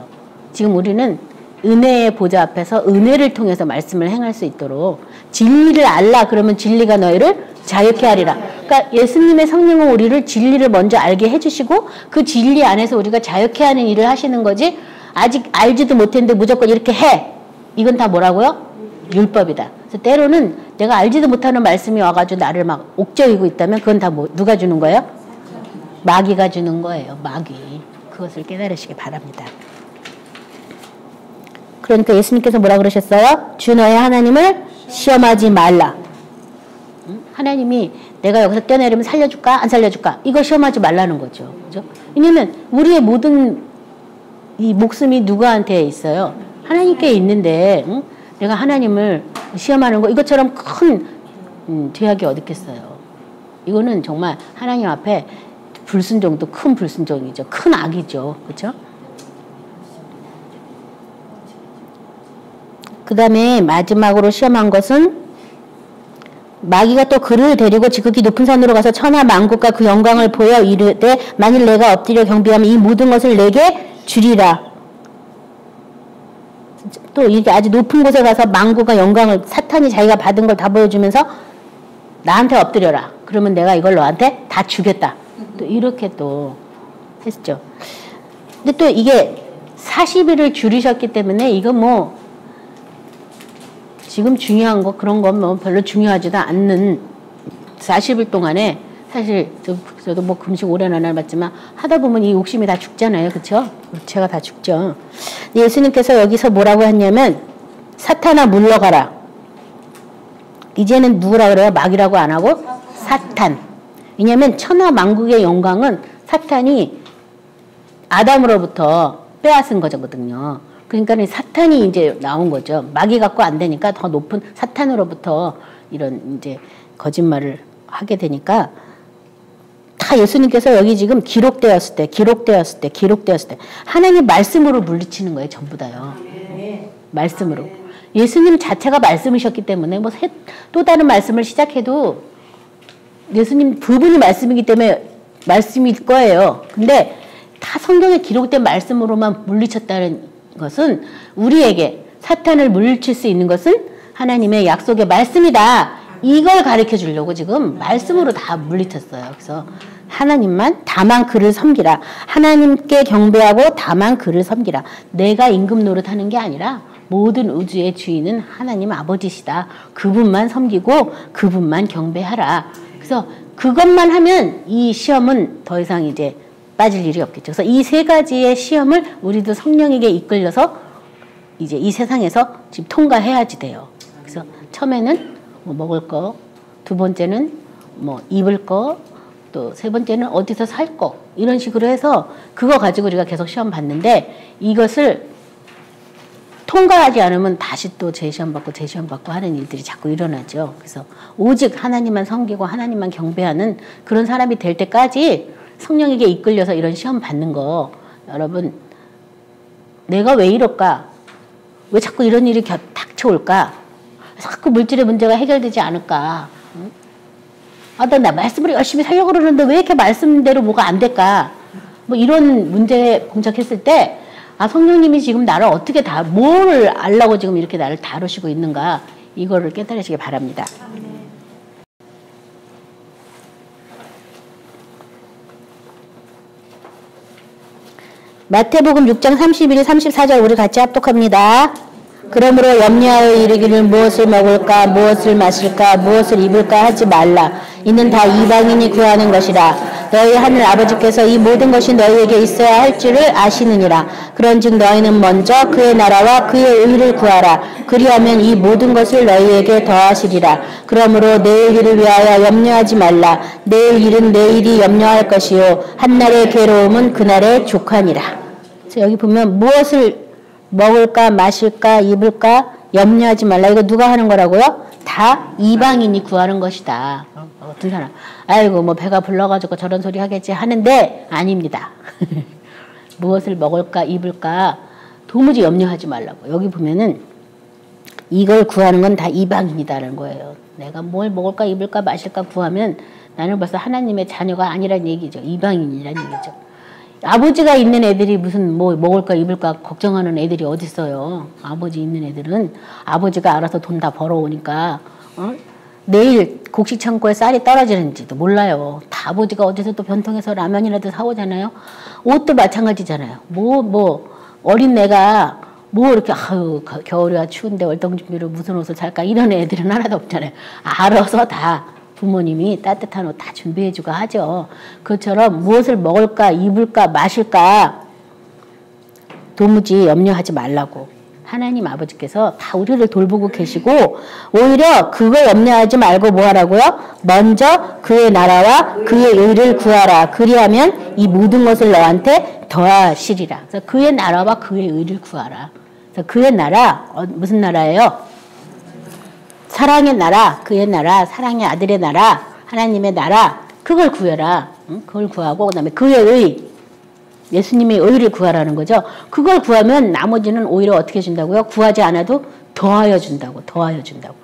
지금 우리는 은혜의 보좌 앞에서 은혜를 통해서 말씀을 행할 수 있도록 진리를 알라 그러면 진리가 너희를 자유케 하리라. 그러니까 예수님의 성령은 우리를 진리를 먼저 알게 해주시고 그 진리 안에서 우리가 자유케 하는 일을 하시는 거지 아직 알지도 못했는데 무조건 이렇게 해. 이건 다 뭐라고요? 율법이다. 그래서 때로는 내가 알지도 못하는 말씀이 와가지고 나를 막 옥죄이고 있다면 그건 다 누가 주는 거예요? 마귀가 주는 거예요. 마귀. 그것을 깨달으시기 바랍니다. 그러니까 예수님께서 뭐라 그러셨어요? 주 너의 하나님을 시험하지 말라. 하나님이 내가 여기서 뛰어내리면 살려줄까? 안 살려줄까? 이거 시험하지 말라는 거죠. 그죠? 왜냐면 우리의 모든 이 목숨이 누구한테 있어요? 하나님께 있는데 응? 내가 하나님을 시험하는 거 이것처럼 큰 죄악이 어디 있겠어요. 이거는 정말 하나님 앞에 불순종도 큰 불순종이죠. 큰 악이죠. 그렇죠? 그 다음에 마지막으로 시험한 것은 마귀가 또 그를 데리고 지극히 높은 산으로 가서 천하 만국과 그 영광을 보여 이르되 만일 내가 엎드려 경배하면 이 모든 것을 내게 주리라. 또 이렇게 아주 높은 곳에 가서 만국과 영광을 사탄이 자기가 받은 걸 다 보여주면서 나한테 엎드려라. 그러면 내가 이걸 너한테 다 주겠다. 또 이렇게 또 했죠. 근데 또 이게 40일을 줄이셨기 때문에 이거 뭐 지금 중요한 거 그런 건 뭐 별로 중요하지도 않는 40일 동안에 사실 저도 뭐 금식 오래는 안 해봤지만 하다 보면 이 욕심이 다 죽잖아요. 그렇죠? 제가 다 죽죠. 예수님께서 여기서 뭐라고 했냐면 사탄아 물러가라. 이제는 누구라 그래요? 마귀라고 안 하고 사탄. 왜냐하면 천하 만국의 영광은 사탄이 아담으로부터 빼앗은 거거든요. 그러니까 사탄이 이제 나온 거죠. 마귀 갖고 안 되니까 더 높은 사탄으로부터 이런 이제 거짓말을 하게 되니까 다 예수님께서 여기 지금 기록되었을 때 하나님 말씀으로 물리치는 거예요. 전부 다요. 말씀으로. 예수님 자체가 말씀이셨기 때문에 뭐 또 다른 말씀을 시작해도 예수님 부분이 말씀이기 때문에 말씀일 거예요. 근데 다 성경에 기록된 말씀으로만 물리쳤다는 것은 우리에게 사탄을 물리칠 수 있는 것은 하나님의 약속의 말씀이다. 이걸 가르쳐 주려고 지금 말씀으로 다 물리쳤어요. 그래서 하나님만 다만 그를 섬기라. 하나님께 경배하고 다만 그를 섬기라. 내가 임금 노릇하는 게 아니라 모든 우주의 주인은 하나님 아버지시다. 그분만 섬기고 그분만 경배하라. 그래서 그것만 하면 이 시험은 더 이상 이제 빠질 일이 없겠죠. 그래서 이 세 가지의 시험을 우리도 성령에게 이끌려서 이제 이 세상에서 지금 통과해야지 돼요. 그래서 처음에는 뭐 먹을 거, 두 번째는 뭐 입을 거, 또 세 번째는 어디서 살 거, 이런 식으로 해서 그거 가지고 우리가 계속 시험 봤는데 이것을 통과하지 않으면 다시 또 재시험 받고 하는 일들이 자꾸 일어나죠. 그래서 오직 하나님만 섬기고 하나님만 경배하는 그런 사람이 될 때까지 성령에게 이끌려서 이런 시험 받는 거, 여러분 내가 왜 이럴까? 왜 자꾸 이런 일이 닥쳐올까? 자꾸 물질의 문제가 해결되지 않을까? 응? 아, 나 말씀을 열심히 살려고 그러는데 왜 이렇게 말씀대로 뭐가 안 될까? 뭐 이런 문제에 봉착했을 때, 아, 성령님이 지금 나를 어떻게 뭘 알라고 지금 이렇게 나를 다루시고 있는가? 이거를 깨달으시기 바랍니다. 마태복음 6장 31, 34절 우리 같이 합독합니다. 그러므로 염려하여 이르기를 무엇을 먹을까 무엇을 마실까 무엇을 입을까 하지 말라. 이는 다 이방인이 구하는 것이라. 너희 하늘 아버지께서 이 모든 것이 너희에게 있어야 할 줄을 아시느니라. 그런즉 너희는 먼저 그의 나라와 그의 의를 구하라. 그리하면 이 모든 것을 너희에게 더하시리라. 그러므로 내일 일을 위하여 염려하지 말라. 내일 일은 내일이 염려할 것이요 한날의 괴로움은 그날의 족하니라. 그래서 여기 보면 무엇을 먹을까 마실까 입을까 염려하지 말라. 이거 누가 하는 거라고요? 다 이방인이 구하는 것이다. 어떤 사람 아이고 뭐 배가 불러가지고 저런 소리 하겠지 하는데 아닙니다. 무엇을 먹을까 입을까 도무지 염려하지 말라고. 여기 보면은 이걸 구하는 건 다 이방인이다라는 거예요. 내가 뭘 먹을까 입을까 마실까 구하면 나는 벌써 하나님의 자녀가 아니란 얘기죠. 이방인이란 얘기죠. 아버지가 있는 애들이 무슨 뭐 먹을까 입을까 걱정하는 애들이 어디 있어요. 아버지 있는 애들은 아버지가 알아서 돈 다 벌어오니까 내일 곡식 창고에 쌀이 떨어지는지도 몰라요. 다 아버지가 어디서 또 변통해서 라면이라도 사오잖아요. 옷도 마찬가지잖아요. 어린 애가 뭐 이렇게 아유 겨울이야 추운데 월동준비로 무슨 옷을 살까 이런 애들은 하나도 없잖아요. 알아서 다 부모님이 따뜻한 옷 다 준비해주고 하죠. 그것처럼 무엇을 먹을까 입을까 마실까 도무지 염려하지 말라고. 하나님 아버지께서 다 우리를 돌보고 계시고 오히려 그거 염려하지 말고 뭐 하라고요? 먼저 그의 나라와 그의 의를 구하라. 그리하면 이 모든 것을 너한테 더하시리라. 그래서 그의 나라와 그의 의를 구하라. 그래서 그의 나라 무슨 나라예요? 사랑의 나라, 그의 나라, 사랑의 아들의 나라, 하나님의 나라, 그걸 구해라. 응? 그걸 구하고 그다음에 그의 의, 예수님의 의를 구하라는 거죠. 그걸 구하면 나머지는 오히려 어떻게 준다고요? 구하지 않아도 더하여 준다고, 더하여 준다고.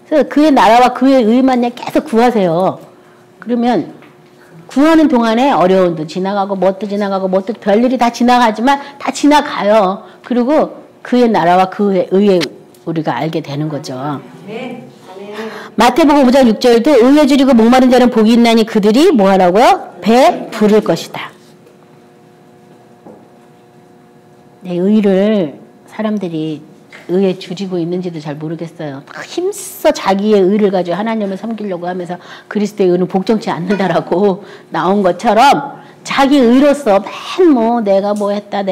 그래서 그의 나라와 그의 의만 계속 구하세요. 그러면 구하는 동안에 어려움도 지나가고 뭣도 지나가고 뭣도 별일이 다 지나가지만 다 지나가요. 그리고 그의 나라와 그의 의의 우리가 알게 되는 거죠. 마태복음 5장 6절도 의에 줄이고 목마른 자는 복이 있나니 그들이 뭐 하라고요? 배 부를 것이다. 네, 의를 사람들이 의에 줄이고 있는지도 잘 모르겠어요. 힘써 자기의 의를 가지고 하나님을 섬기려고 하면서 그리스도의 의는 복종치 않는다라고 나온 것처럼 자기 의로서 맨 내가 뭐 했다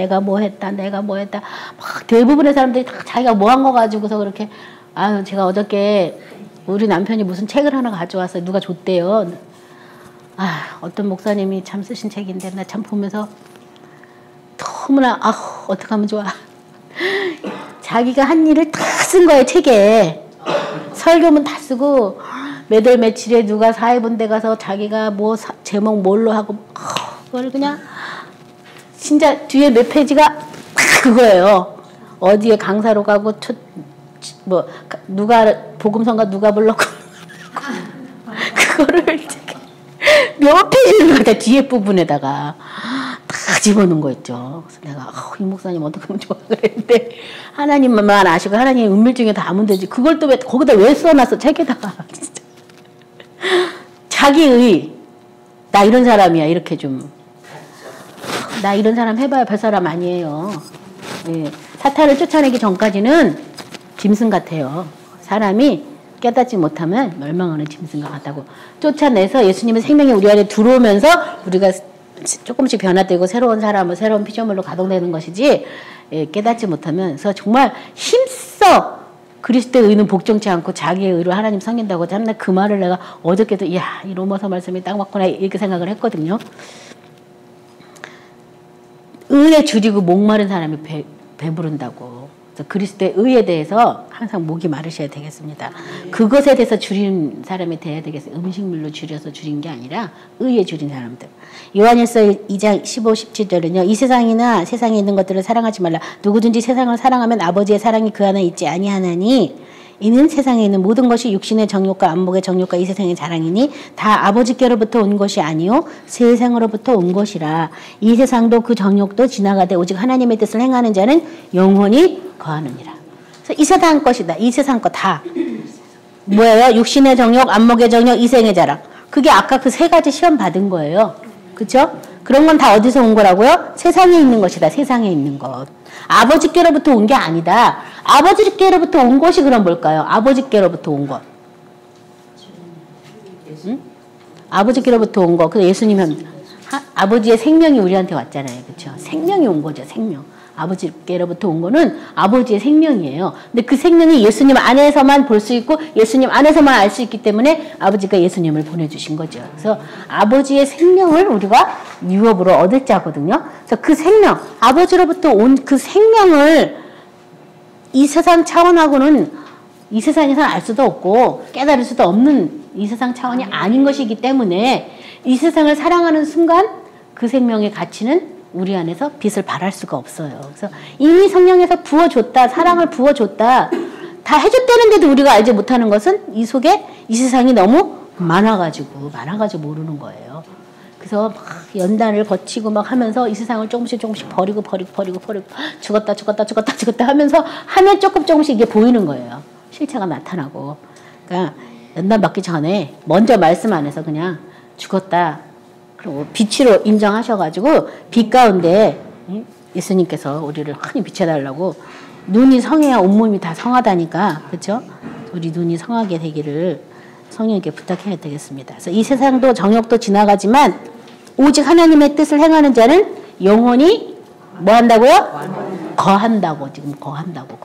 막 대부분의 사람들이 다 자기가 뭐 한 거 가지고서 그렇게 아유 제가 어저께 우리 남편이 무슨 책을 하나 가져왔어요. 누가 줬대요. 아 어떤 목사님이 참 쓰신 책인데 나 참 보면서 너무나 어떡하면 좋아. 자기가 한 일을 다 쓴 거예요. 책에. 설교문 다 쓰고 매달 며칠에 누가 사회본대 가서 자기가 뭐 제목 뭘로 하고 그걸 그냥 진짜 뒤에 몇 페이지가 다 그거예요. 어디에 강사로 가고 누가 복음성가 누가 불렀고 그거를 몇 페이지를 갖다 뒤에 부분에다가 다 집어넣은 거 있죠. 그래서 내가 이 목사님 어떻게 하면 좋아 그랬는데 하나님만 아시고 하나님 은밀중에 다 아면 되지. 그걸 또 거기다 왜 써놨어 책에다가. 진짜. 자기의 나 이런 사람이야 이렇게 좀 나 이런 사람 해봐야 별 사람 아니에요. 예. 사탄을 쫓아내기 전까지는 짐승 같아요. 사람이 깨닫지 못하면 멸망하는 짐승과 같다고. 쫓아내서 예수님의 생명이 우리 안에 들어오면서 우리가 조금씩 변화되고 새로운 사람을 새로운 피조물로 가동되는 것이지 깨닫지 못하면 그래서 정말 힘써 그리스도의 의는 복종치 않고 자기의 의로 하나님 섬긴다고 참나 그 말을 내가 어저께도 이 로마서 말씀이 딱 맞구나 이렇게 생각을 했거든요. 의에 줄이고 목마른 사람이 배부른다고. 그리스도의 의에 대해서 항상 목이 마르셔야 되겠습니다. 그것에 대해서 줄인 사람이 돼야 되겠어요. 음식물로 줄여서 줄인 게 아니라 의에 줄인 사람들. 요한일서 2장 15, 17절은요. 이 세상이나 세상에 있는 것들을 사랑하지 말라. 누구든지 세상을 사랑하면 아버지의 사랑이 그 안에 있지 아니하나니 이는 세상에 있는 모든 것이 육신의 정욕과 안목의 정욕과 이 세상의 자랑이니 다 아버지께로부터 온 것이 아니요 세상으로부터 온 것이라. 이 세상도 그 정욕도 지나가되 오직 하나님의 뜻을 행하는 자는 영원히 거하느니라. 그래서 이 세상 것이다. 이 세상 것 다 뭐예요? 육신의 정욕, 안목의 정욕, 이생의 자랑. 그게 아까 그 세 가지 시험 받은 거예요. 그렇죠? 그런 건 다 어디서 온 거라고요? 세상에 있는 것이다. 세상에 있는 것. 아버지께로부터 온 게 아니다. 아버지께로부터 온 것이 그럼 뭘까요? 아버지께로부터 온 것. 응? 아버지께로부터 온 것. 그래서 예수님은 아버지의 생명이 우리한테 왔잖아요. 그렇죠? 생명이 온 거죠. 생명. 아버지께로부터 온 거는 아버지의 생명이에요. 근데 그 생명이 예수님 안에서만 볼 수 있고 예수님 안에서만 알 수 있기 때문에 아버지가 예수님을 보내주신 거죠. 그래서 아버지의 생명을 우리가 유업으로 얻을 자거든요. 그래서 그 생명, 아버지로부터 온 그 생명을 이 세상 차원하고는 이 세상에서는 알 수도 없고 깨달을 수도 없는 이 세상 차원이 아닌 것이기 때문에 이 세상을 사랑하는 순간 그 생명의 가치는 우리 안에서 빛을 발할 수가 없어요. 그래서 이미 성령에서 부어줬다, 사랑을 부어줬다, 다 해줬다는데도 우리가 알지 못하는 것은 이 속에 이 세상이 너무 많아가지고 모르는 거예요. 그래서 막 연단을 거치고 막 하면서 이 세상을 조금씩 버리고 죽었다 하면서 하면 조금씩 이게 보이는 거예요. 실체가 나타나고. 그러니까 연단 받기 전에 먼저 말씀 안에서 그냥 죽었다. 그리고 빛으로 인정하셔가지고 빛 가운데 예수님께서 우리를 흔히 비춰달라고 눈이 성해야 온몸이 다 성하다니까. 그렇죠? 우리 눈이 성하게 되기를 성령님께 부탁해야 되겠습니다. 그래서 이 세상도 정욕도 지나가지만 오직 하나님의 뜻을 행하는 자는 영원히 뭐 한다고요? 거한다고. 지금 거한다고.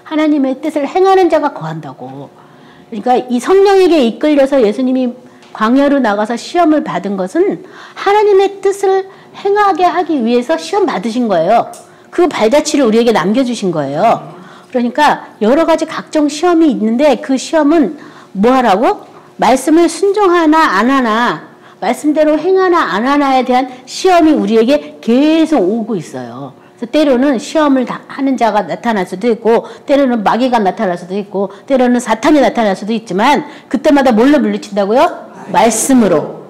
하나님의 뜻을 행하는 자가 거한다고. 그러니까 이 성령에게 이끌려서 예수님이 광야로 나가서 시험을 받은 것은 하나님의 뜻을 행하게 하기 위해서 시험 받으신 거예요. 그 발자취를 우리에게 남겨주신 거예요. 그러니까 여러 가지 각종 시험이 있는데 그 시험은 뭐 하라고? 말씀을 순종하나 안 하나, 말씀대로 행하나 안 하나에 대한 시험이 우리에게 계속 오고 있어요. 그래서 때로는 시험을 하는 자가 나타날 수도 있고 때로는 마귀가 나타날 수도 있고 때로는 사탄이 나타날 수도 있지만 그때마다 뭘로 물리친다고요? 말씀으로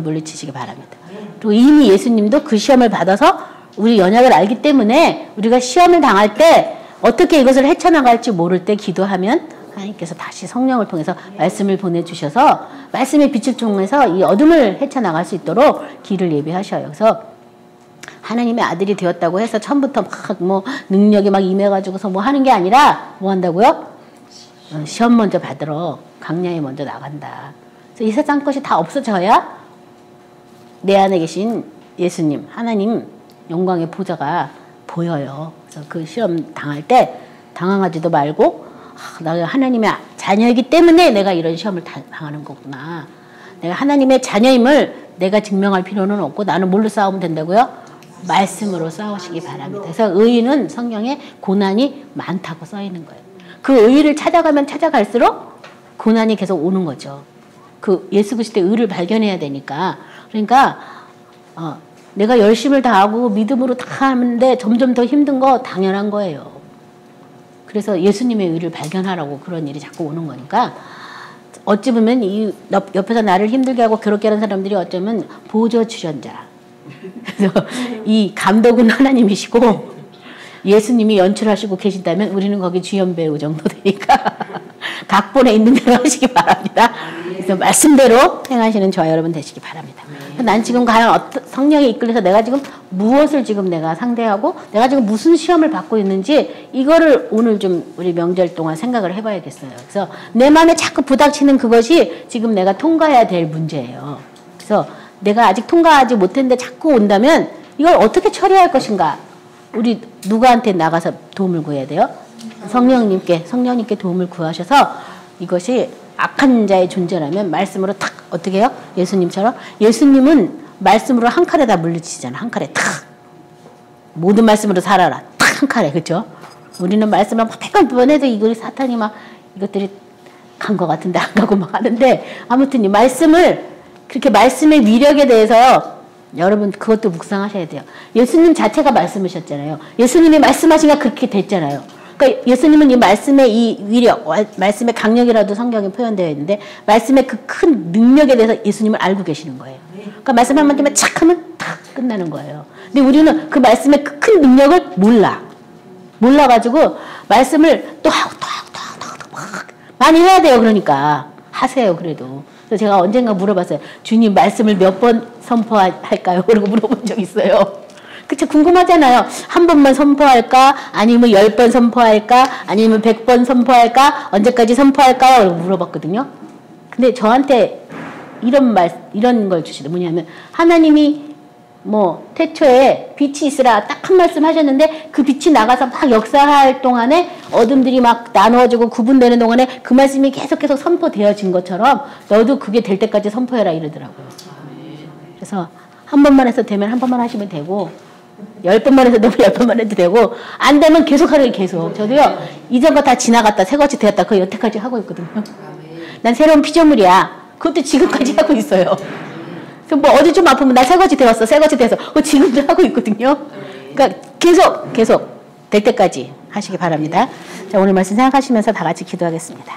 물리치시기 바랍니다. 그리고 이미 예수님도 그 시험을 받아서 우리 연약을 알기 때문에 우리가 시험을 당할 때 어떻게 이것을 헤쳐나갈지 모를 때 기도하면 하나님께서 다시 성령을 통해서 말씀을 보내주셔서 말씀의 빛을 통해서 이 어둠을 헤쳐나갈 수 있도록 길을 예비하셔요. 그래서 하나님의 아들이 되었다고 해서 처음부터 막 능력이 막 임해가지고서 뭐 하는 게 아니라 뭐 한다고요? 시험 먼저 받으러 강야에 먼저 나간다. 그래서 이 세상 것이 다 없어져야 내 안에 계신 예수님, 하나님 영광의 보좌가 보여요. 그래서 그 시험 당할 때 당황하지도 말고 나 하나님의 자녀이기 때문에 내가 이런 시험을 당하는 거구나. 내가 하나님의 자녀임을 내가 증명할 필요는 없고 나는 뭘로 싸우면 된다고요? 말씀으로 싸우시기 바랍니다. 그래서 의인은 성경에 고난이 많다고 써 있는 거예요. 그 의를 찾아가면 찾아갈수록 고난이 계속 오는 거죠. 그 예수 그리스도의 의를 발견해야 되니까. 그러니까 내가 열심을 다하고 믿음으로 다 하는데 점점 더 힘든 거 당연한 거예요. 그래서 예수님의 의를 발견하라고 그런 일이 자꾸 오는 거니까 어찌 보면 이 옆에서 나를 힘들게 하고 괴롭게 하는 사람들이 어쩌면 보조 출연자. 그래서 이 감독은 하나님이시고 예수님이 연출하시고 계신다면 우리는 거기 주연 배우 정도 되니까 각본에 있는 대로 하시기 바랍니다. 그래서 말씀대로 행하시는 저와 여러분 되시기 바랍니다. 난 지금 과연 성령에 이끌려서 내가 지금 무엇을 지금 내가 상대하고 내가 지금 무슨 시험을 받고 있는지 이거를 오늘 좀 우리 명절 동안 생각을 해봐야겠어요. 그래서 내 마음에 자꾸 부닥치는 그것이 지금 내가 통과해야 될 문제예요. 그래서 내가 아직 통과하지 못했는데 자꾸 온다면 이걸 어떻게 처리할 것인가? 우리 누구한테 나가서 도움을 구해야 돼요? 성령님께 도움을 구하셔서 이것이 악한 자의 존재라면 말씀으로 탁 어떻게 해요? 예수님처럼 예수님은 말씀으로 한 칼에 다 물리치잖아. 한 칼에 탁 모든 말씀으로 살아라. 탁 한 칼에 그렇죠? 우리는 말씀을 막 100번 해도 이거 사탄이 막 이것들이 간 것 같은데 안 가고 막 하는데 아무튼 이 말씀을 그렇게 말씀의 위력에 대해서 여러분 그것도 묵상하셔야 돼요. 예수님 자체가 말씀하셨잖아요. 예수님이 말씀하시니까 그렇게 됐잖아요. 그러니까 예수님은 이 말씀의 이 위력, 말씀의 강력이라도 성경에 표현되어 있는데 말씀의 그 큰 능력에 대해서 예수님을 알고 계시는 거예요. 그러니까 말씀 한마디만 착 하면 탁 끝나는 거예요. 근데 우리는 그 말씀의 그 큰 능력을 몰라가지고 말씀을 또 하고 막 많이 해야 돼요. 그러니까 하세요. 그래도. 그래서 제가 언젠가 물어봤어요. 주님 말씀을 몇 번 선포할까요? 그러고 물어본 적 있어요. 그쵸? 궁금하잖아요. 한 번만 선포할까? 아니면 10번 선포할까? 아니면 100번 선포할까? 언제까지 선포할까요? 라고 물어봤거든요. 근데 저한테 이런 걸 주시더라고요. 뭐냐면 하나님이 뭐 태초에 빛이 있으라 딱 한 말씀 하셨는데 그 빛이 나가서 막 역사할 동안에 어둠들이 막 나누어지고 구분되는 동안에 그 말씀이 계속 선포되어진 것처럼 너도 그게 될 때까지 선포해라 이러더라고요. 그래서 한 번만 해서 되면 한 번만 하시면 되고 10번만 해서 되면 10번만 해도 되고 안 되면 계속 하래요. 계속. 저도요. 이전 거 다 지나갔다 새거지 되었다 그거 여태까지 하고 있거든요. 난 새로운 피조물이야. 그것도 지금까지 하고 있어요. 그래서 뭐 어디 좀 아프면 나 새거지 되었어. 새거지 돼서 그거 지금도 하고 있거든요. 그러니까 계속 될 때까지 하시기 바랍니다. 자, 오늘 말씀 생각하시면서 다 같이 기도하겠습니다.